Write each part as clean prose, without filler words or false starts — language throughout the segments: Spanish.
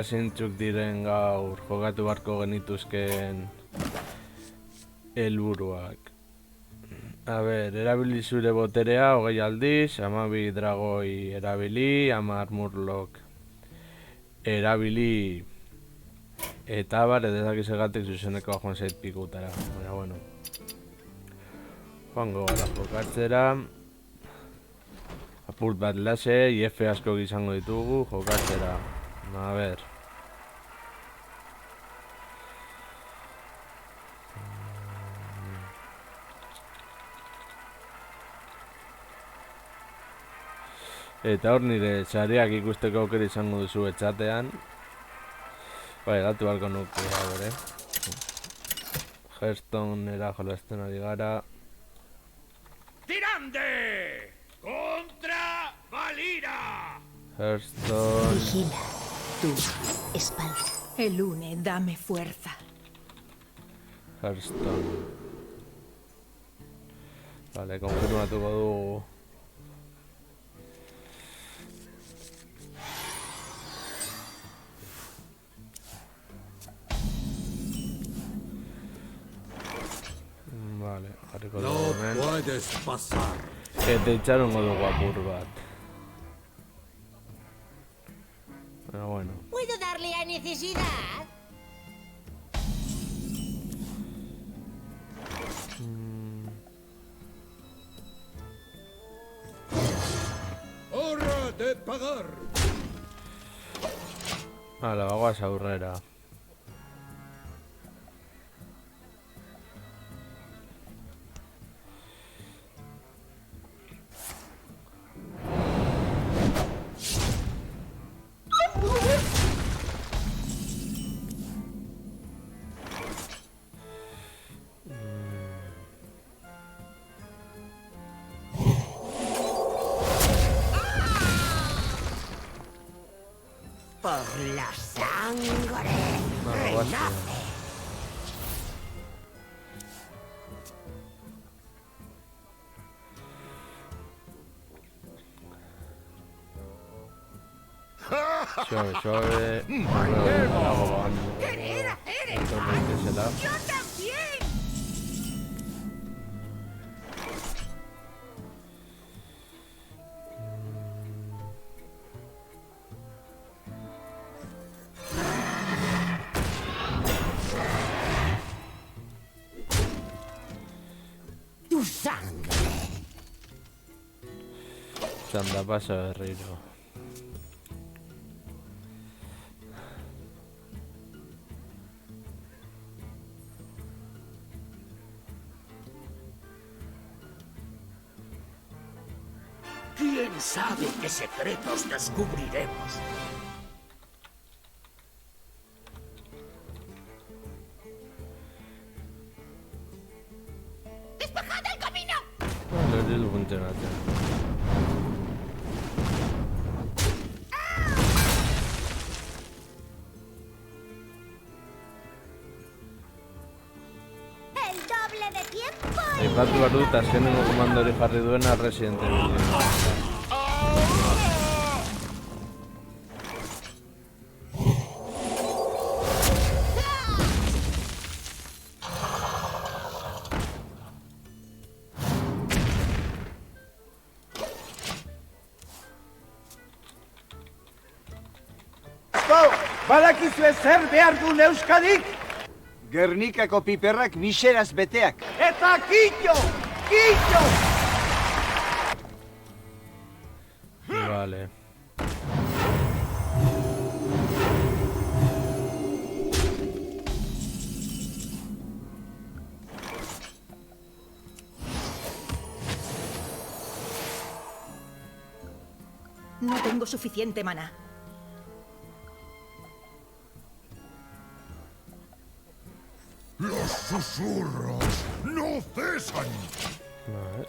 Zeintzuk diren gaur jokatu beharko genituzken helburuak. A ber, erabili zure boterea 20 aldiz, 12 dragoi erabili, 10 murlok erabili, eta bar, edezakiz egatik zuzeneko joan zait pikutara. Baina, bueno. Joango gara jokatzera. Apurt bat lase, IF asko izango ditugu jokatzera. A ber. Eta hor nire txariak ikusteko aukera izango duzu etxatean. Bai, gatu balko nuke, bere. Hearthstonera jolazten ari gara. ¡Tirande! ¡Contra Valira! Hearthstone. Vigila tu espalda. El une, dame fuerza. Hearthstone. Vale, konfirmatuko dugu. Vale, jarriko dugu hemen. No puedes pasar. Eta itxarongo dugu apur bat. Pero bueno. ¿Puedo darle a necesidad? ¡Hora de pagar! Hala, bagoaz aurrera. Por la sangre. Renace. Suave, suave. ¡Guerrera eres! Entonces, ¡Yo también! Tu sangre. Anda, pasa, guerrero. ¿Quién sabe qué secretos descubriremos? ¡Despejad el camino! Vale, hori du funtzionatzen. ¡El doble de tiempo! Aipatu behar dut azkenengo komando hori jarri duena Resident Evil. Badakizue zer behar duen Euskadik? Gernikako piperrak miseraz beteak. Eta kitxo! Kitxo! Vale. No tengo suficiente maná. Los susurros no cesan. Vale.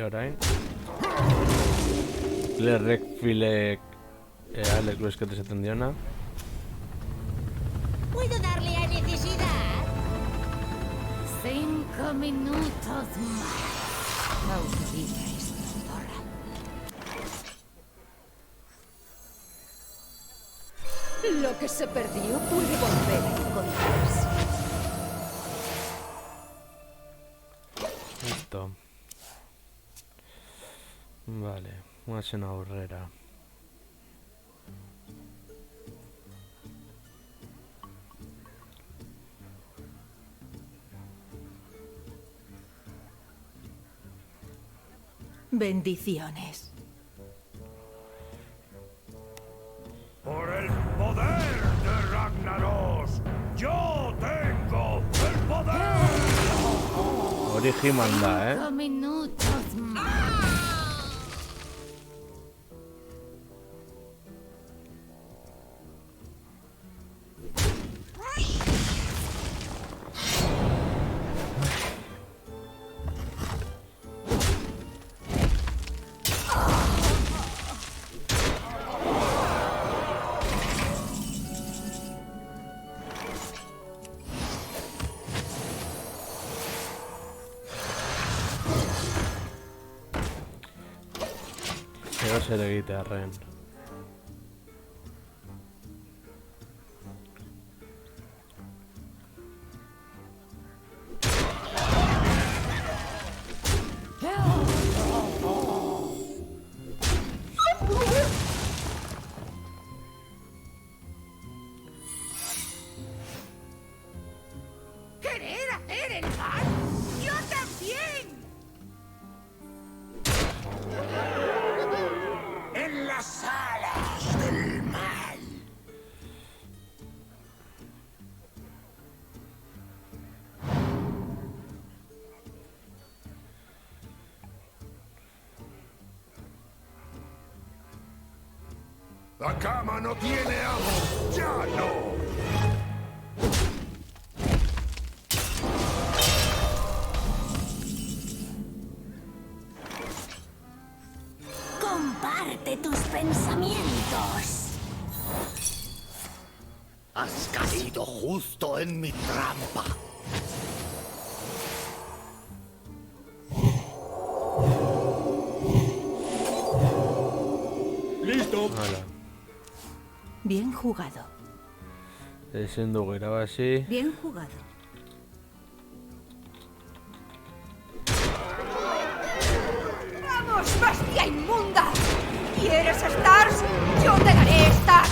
orain. Lerrek filek Alex Luisket esaten diona. ¿Puedo darle a necesidad? 5 minutos más. Autoriza esto, zorra. Lo que se perdió puede volver a encontrarse. Listo. Vale, una escena aurrera. Bendiciones. Por el poder de Ragnaros, yo tengo el poder. Origi manda, 5 minutos más. Zer zer egitearren. ¿Querer hacer el mal? ¡Yo también! En las alas del mal. La cama no tiene amo. ¡Ya no! Comparte tus pensamientos. Has caído justo en mi trampa. ¡Listo! Hala. Bien jugado. Ezin dugu irabazi. Bien jugado. ¡Vamos, bestia inmunda! ¿Quieres stars? ¡Yo te daré stars!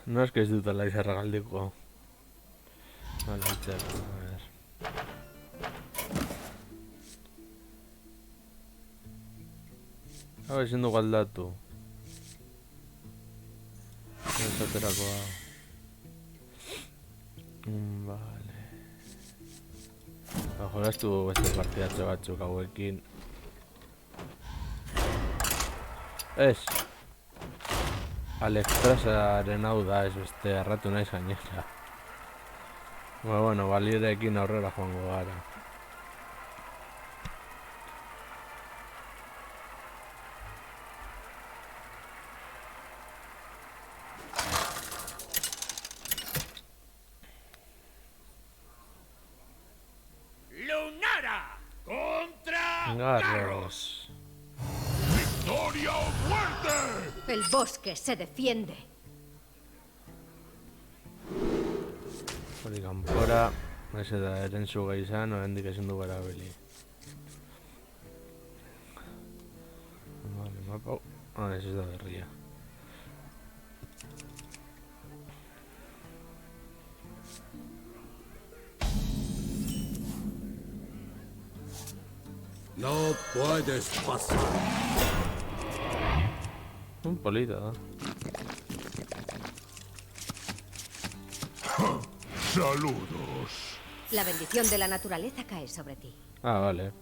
No es que ez dutela izarra galdiko. Hala, itxer, a ver. Hau ezin dugu aldatu. Esaterakoa. Vale. Jolastu beste partidatxo batzuk hauekin. Ez! Alexstrasaren hau da, ez beste erratu naiz gainera. Bueno, balirekin aurrera joango gara. ¡Lunara! ¡Contra Garros. ¡Victoria o muerte! El bosque se defiende. Hori kanpora, ez eta erentzuga izan, oraindik ezin dugu erabili. Vale, mapa... ez da berria. No puedes pasar. Un polita, da. Saludos. La bendición de la naturaleza cae sobre ti. Ah, vale.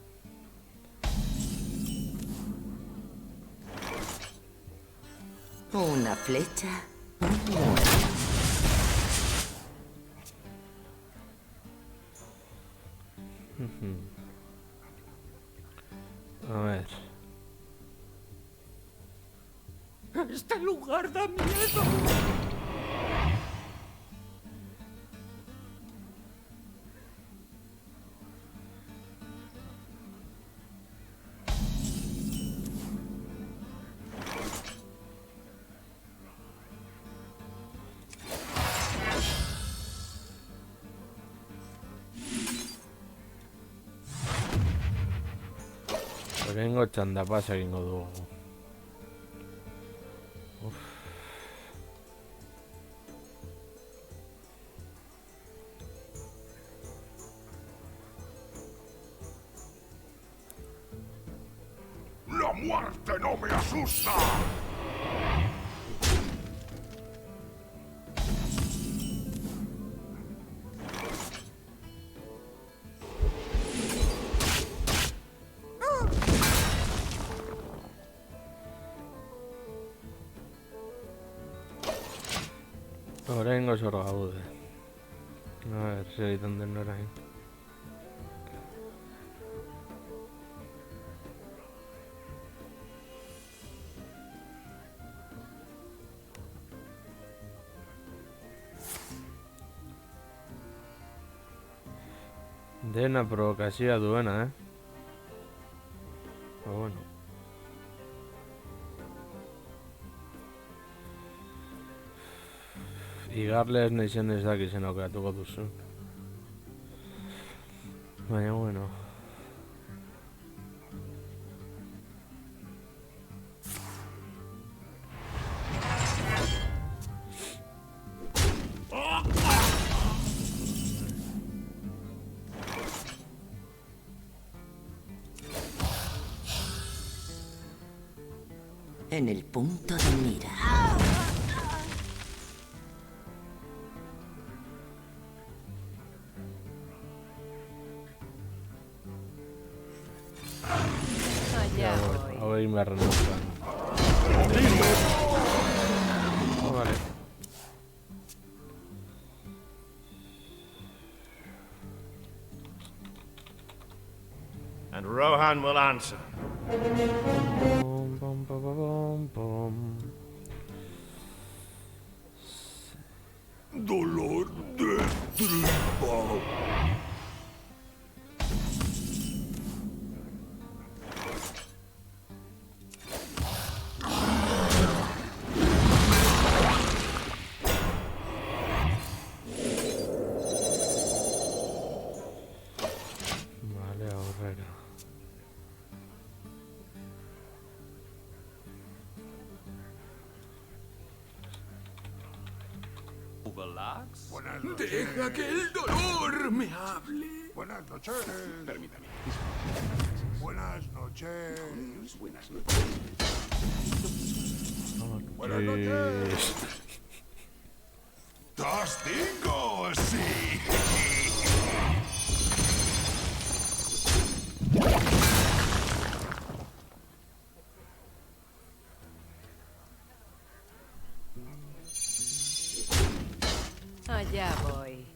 Una flecha, un muerto. A ver. Este lugar da miedo. Oraingo txandapasa egingo dugu. ¡La muerte no me asusta! Oraingo zor gaude. A ver, segitzen den orain. Dena provokazioa duena, Pero bueno. Igarle ez naizen ez dakizen aukeratuko duzu. Baina bueno. En el punto de mira. Allá voy. Hau egin beharren duzkan. Oh, vale. And Rohan will answer. Bom, bom, bom, bom, bom. Dolor de tripa. Vale, aurrera. Buenas noches. Deja que el dolor me hable. Buenas noches. Permítame. Buenas noches. Buenas noches. Buenas noches. ¡Castigo! ¡Sí! Allá voy.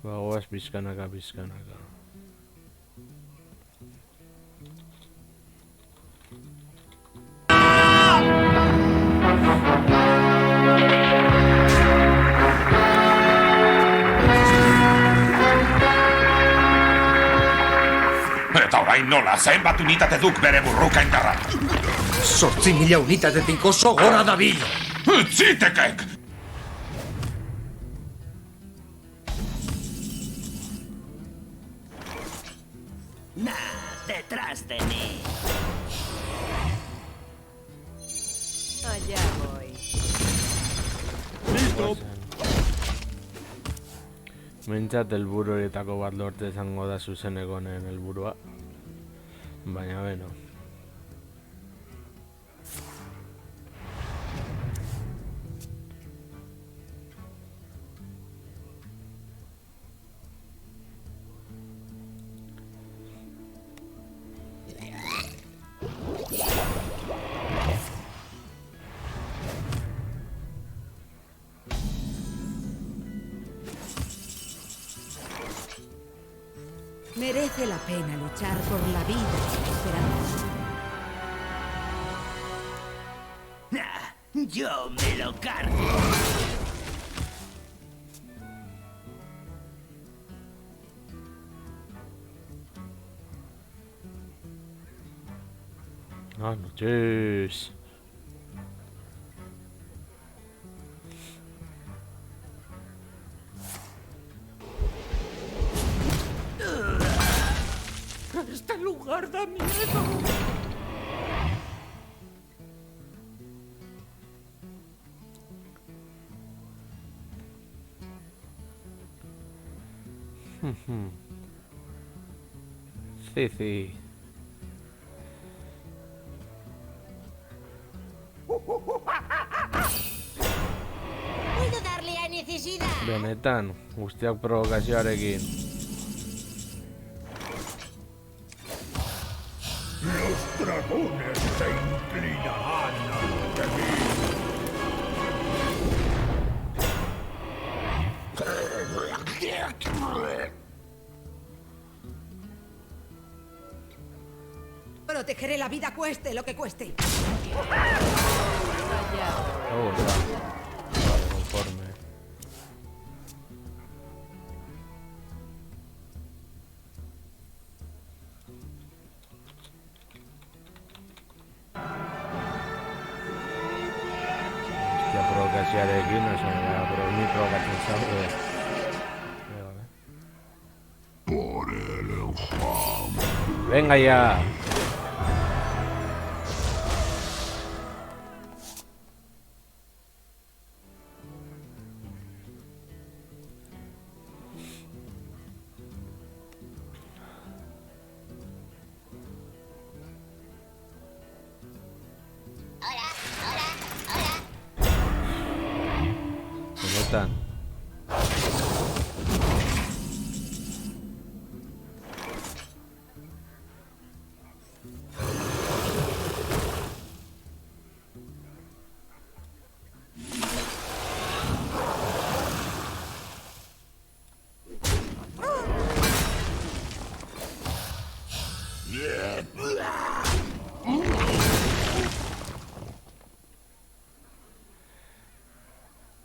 Bagoaz pizkanaka, pizkanaka. Eta orain nola, zenbat unitate duk bere burruka indarra? 8.000 unitatetik oso gora dabil! Txitekek! Detrás de mí. Allá voy. Mentzat helburu horietako bat lortu izango da zuzen egonen helburua. Baina beno. Merece la pena luchar por la vida y la esperanza. Yo me lo cargo. Buenas noches. Este lugar da miedo. Sí, sí. Puedo darle a necesidad. Benetan, guztiak provokazioarekin. Los dragones se inclinarán ante mí. Protegeré la vida cueste lo que cueste. Allá Oh, ya. Conforme. Hostia, provokazioarekin, no se me da, pero ni provokatzen zaude. Venga ya. ¿Cómo están?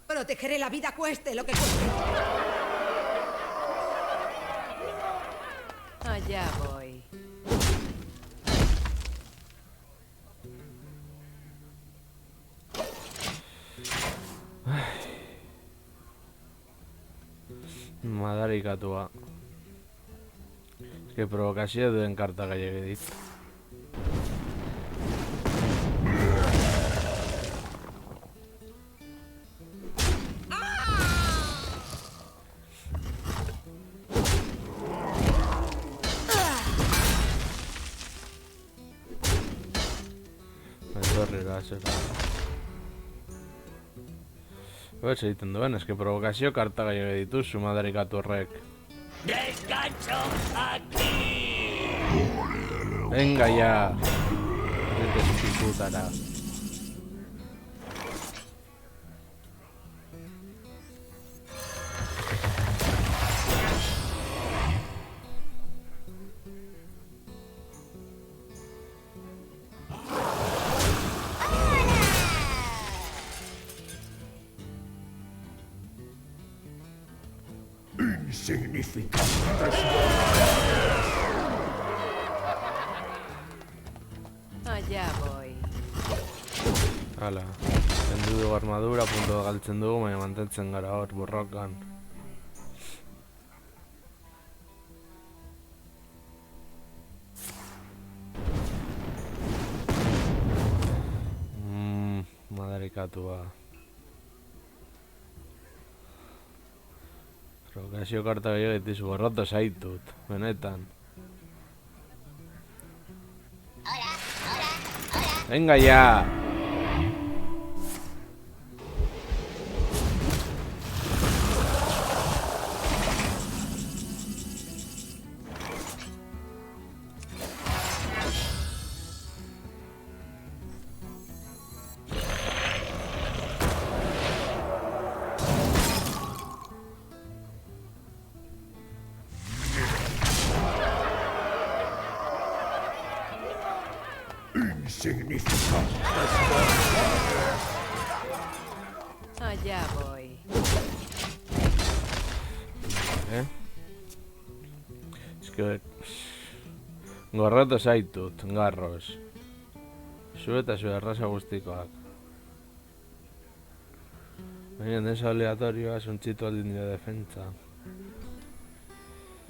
Protegeré la vida cueste lo que cueste. Allá voy. Madarikatua. Ez que provokazioa duen karta gehiago dit. Etorrera, zera. Ez egiten duen, ez que provokazio karta gehiago dituzu madarikatu horrek. Descanso aquí. Venga ya. Vete su putara. Insignificantes. Allá voy. Hala. Kendu dugu armadura, punto galtzen dugu, baina mantentzen gara hor, borrokan. Madarikatua. Provokazio karta gehiago ditizu, borroto zaitut, benetan. Venga ya! significa? Allá voy. Eske... Gorroto zaitut, garros. Zu eta zu erraza guztikoak. Baina desa aleatorioa suntxitu aldin nire defentsa.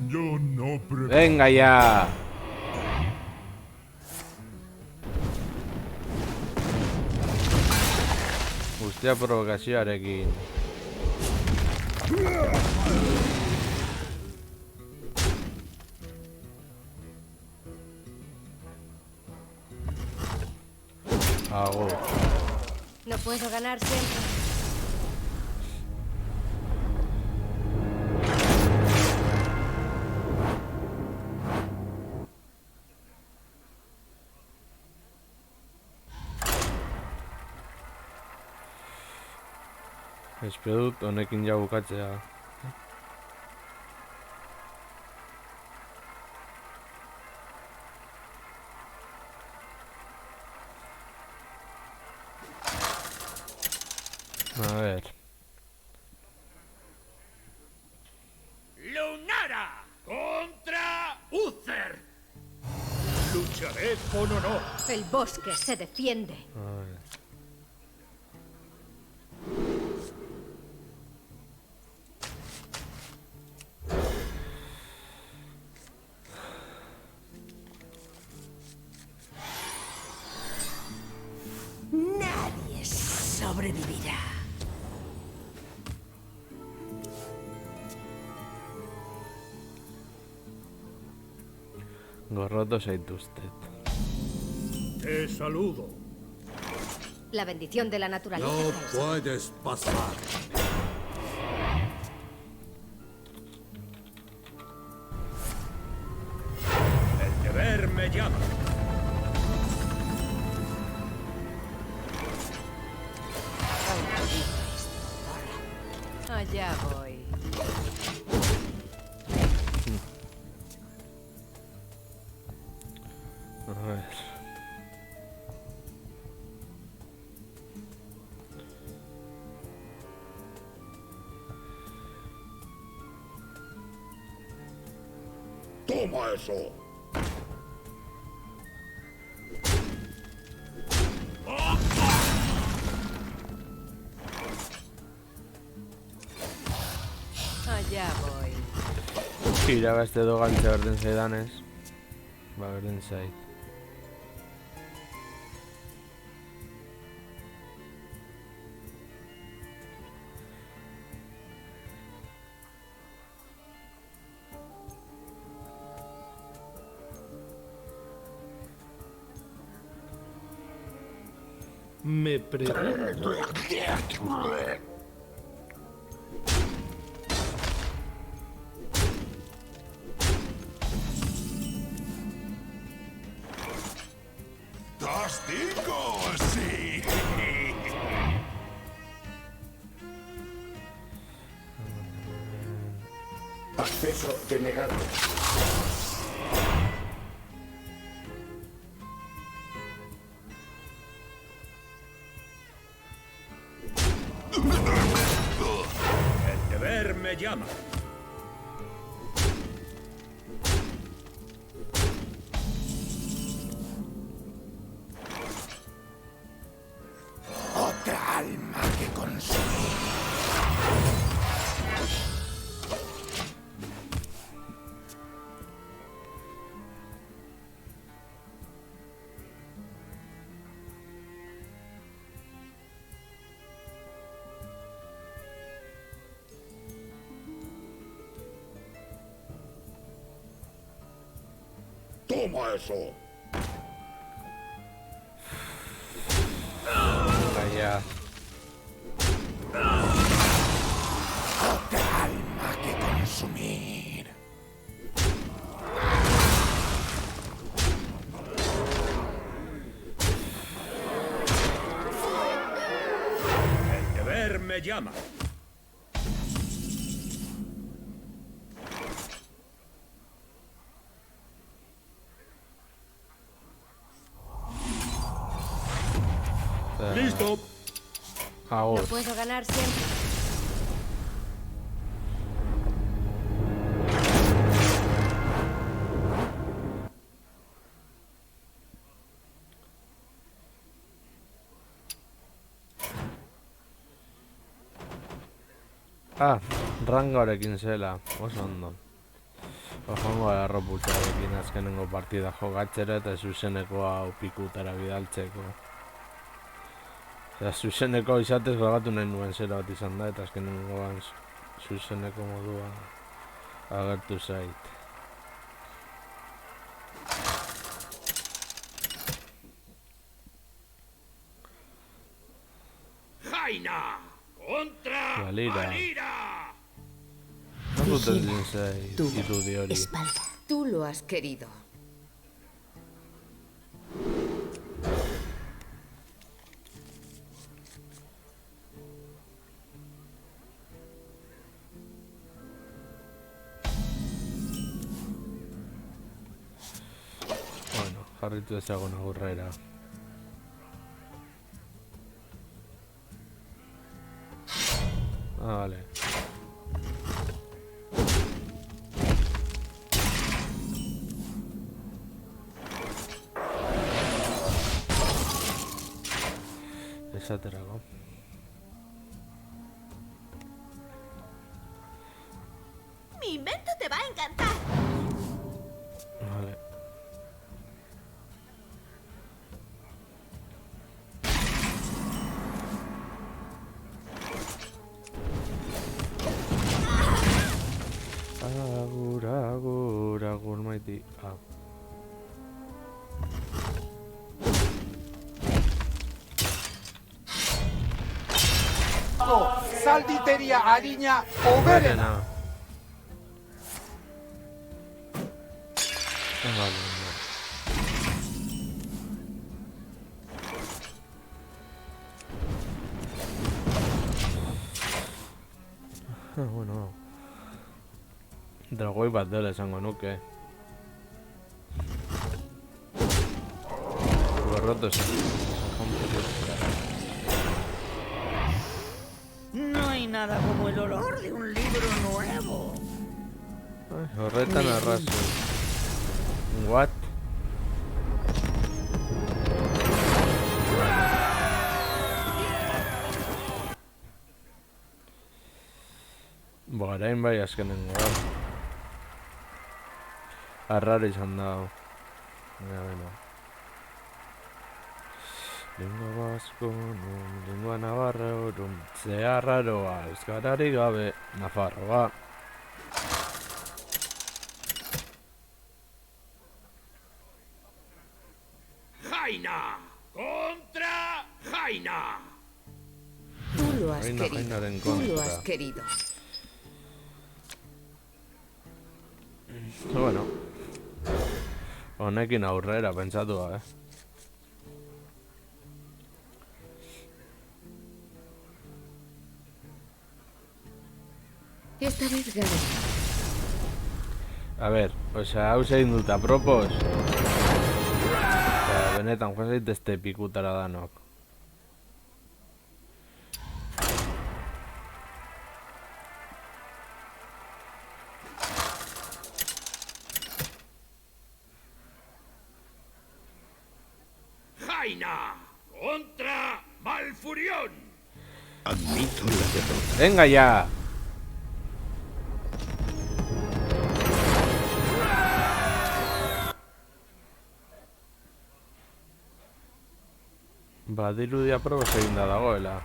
Yo no Venga ya! Guztia provokazioarekin. Agur. No puedo ganar siempre. Espero dut honekin ja bukatzea. A ver. Lunara contra Uther. Lucharé con honor. El bosque se defiende. A ver. Nadie sobrevivirá. Gorroto zaituztet. Te saludo. La bendición de la naturaleza. puedes pasar. El deber me llama. Allá voy. A ver. Toma eso. Allá voy. Irabazte edo galtze berden zaidanez. Ba, berden zait. Me pregunto. ¡Castigo! Sí. Acceso denegado. El deber me llama. Otra alma que consumir. Toma eso. Venga ya. Otra alma que consumir. El deber me llama. Agur. No puedo ganar siempre. Ah, rangoarekin zela, oso ondo. Joango gara ropultzarekin azkenengo partida jokatzera eta zuzeneko hau pikutara bidaltzeko. Eta zuzeneko izatez grabatu nahi nuen zera bat izan da eta azkenengoan zuzeneko modua agertu zait. Jaina contra Valira. Valira. No zuten zait irudi hori. Tú lo has querido. Bueno, jarritu ezagun aurrera. Ah, vale. Esaterako. Mi invento te va a encantar. Vale. Agur, agur, agur maiti. Ah. Zalditeria harina oberena. Vale, vale. Bueno. Dragoi bat dela esango nuke. Borroto esan. No hay nada como el olor de un libro nuevo. Horretan arrazu. What? Borain bai azkenengo. Arraro izan dago. Bueno. Lingua vasco, lingua navarro, zea raroa, euskarari gabe, Nafarroa. Jaina contra Jaina. Tú lo has Reina, querido. Jainaren Tú lo kontra. has querido. Bueno. Honekin aurrera pentsatua, Esta vez gané. A ver, osea, hau zein dut apropos. Osea, benetan, joan zaitezte pikutara danok. Jaina contra Malfurión. Admito la derrota. ¡Venga ya! Badirudi aprobos eginda dagoela.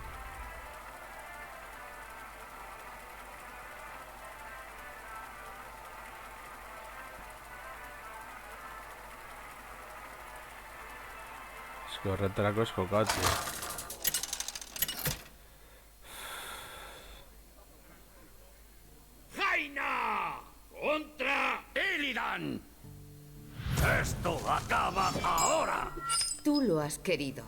Eske horretarako ez jokatu. Jaina contra Illidan. Esto acaba ahora. Tú lo has querido.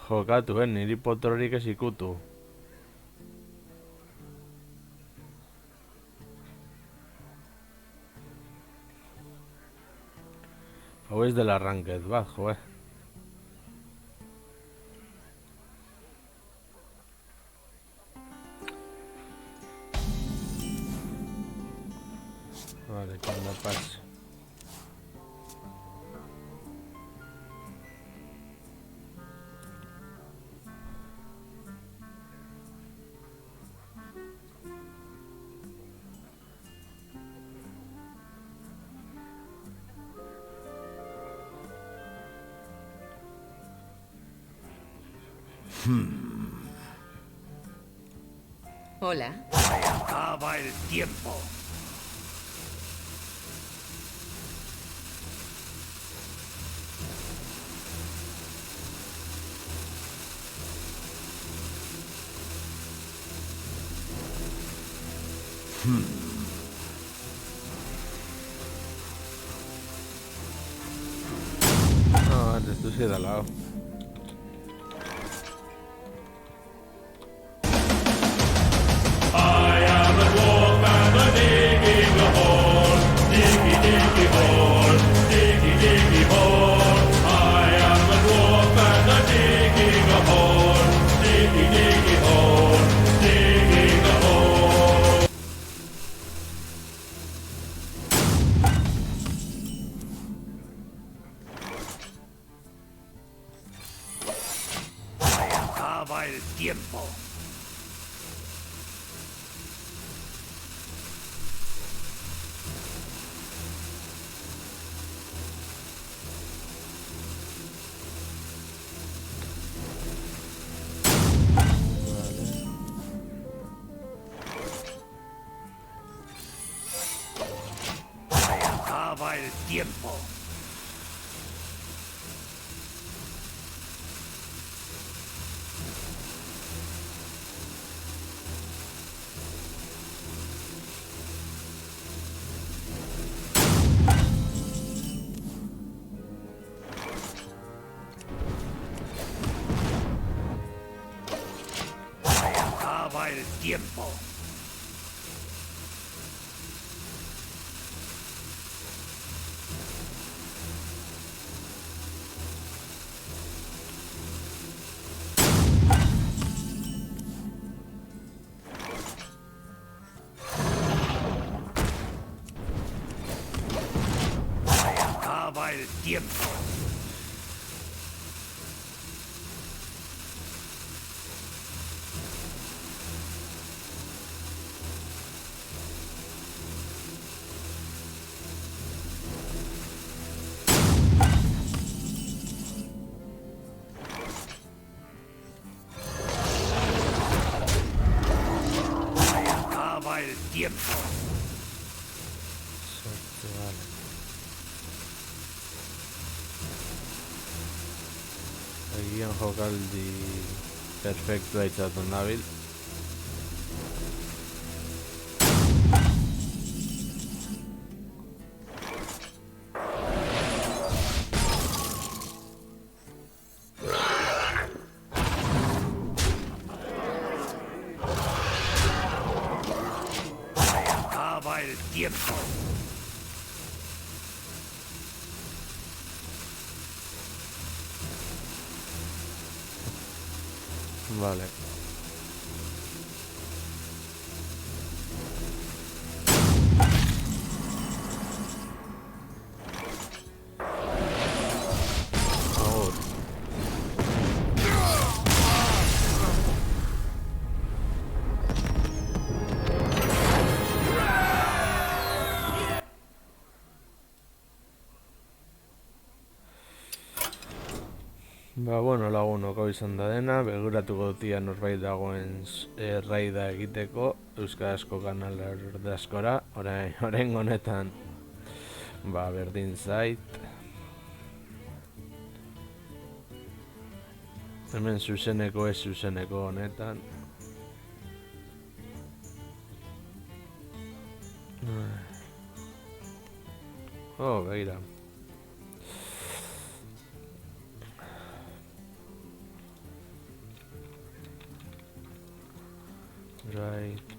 Jokatu, niri potrorik ez ikutu. Después del arranque bat, joe. Vale, cuando pase. Hola. Acaba el tiempo. No, antes tú sí de al lado. Acaba el tiempo. Acaba el tiempo. Acaba el tiempo. Acaba el tiempo. Acaba el tiempo. Suerte, vale. Agian jokaldi perfektua itzaten dabil. Acaba el tiempo. Vale. Ahora. Ba, bueno, lagunoko izan da dena, beguratuko dutia norbait dagoen raida egiteko euskarazko kanal erdazkora, orain honetan ba, berdin zait. Hemen zuzeneko ez zuzeneko honetan. Oh, begira. Right.